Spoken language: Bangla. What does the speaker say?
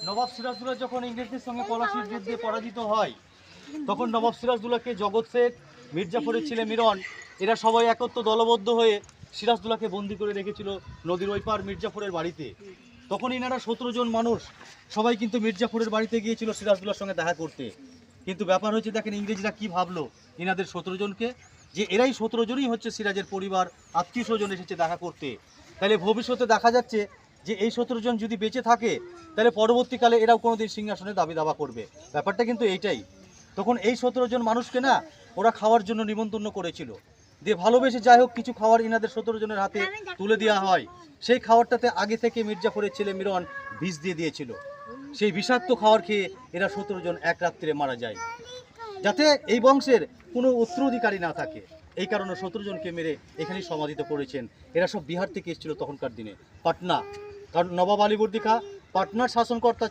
নবাব সিরাজদৌল্লা যখন ইংরেজদের সঙ্গে পলাশির যুদ্ধে পরাজিত হয়, তখন নবাব সিরাজদৌল্লাকে জগৎ শেখ, মির্জাফরের ছেলে মিরন, এরা সবাই একত্র দলবদ্ধ হয়ে সিরাজদৌল্লাকে বন্দি করে রেখেছিল নদীর ওই পার মির্জাফরের বাড়িতে। তখন এনারা 17 জন মানুষ সবাই কিন্তু মির্জাফরের বাড়িতে গিয়েছিল সিরাজদৌল্লার সঙ্গে দেখা করতে। কিন্তু ব্যাপার হচ্ছে, দেখেন ইংরেজরা কি ভাবলো এনাদের 17 জনকে, যে এরাই 17 জনই হচ্ছে সিরাজের পরিবার, আত্মীয় স্বজন এসেছে দেখা করতে। তাহলে ভবিষ্যতে দেখা যাচ্ছে যে এই 17 জন যদি বেঁচে থাকে, তাহলে পরবর্তীকালে এরাও কোনোদিন সিংহাসনে দাবি দাবা করবে। ব্যাপারটা কিন্তু এইটাই। তখন এই 17 জন মানুষকে না ওরা খাওয়ার জন্য নিমন্ত্রণ করেছিল, দিয়ে ভালোবেসে যাই হোক কিছু খাবার এনাদের 17 জনের হাতে তুলে দেওয়া হয়। সেই খাবারটাতে আগে থেকে মির্জাফরের ছেলে মিরন বিষ দিয়ে দিয়েছিল। সেই বিষাক্ত খাবার খেয়ে এরা 17 জন এক রাত্রে মারা যায়, যাতে এই বংশের কোনো উত্তরাধিকারী না থাকে। এই কারণে 17 জনকে মেরে এখানেই সমাধিত করেছেন। এরা সব বিহার থেকে এসেছিল তখনকার দিনে, পাটনা। কারণ নবাব আলীবর্দী খাঁ পাটনার শাসনকর্তা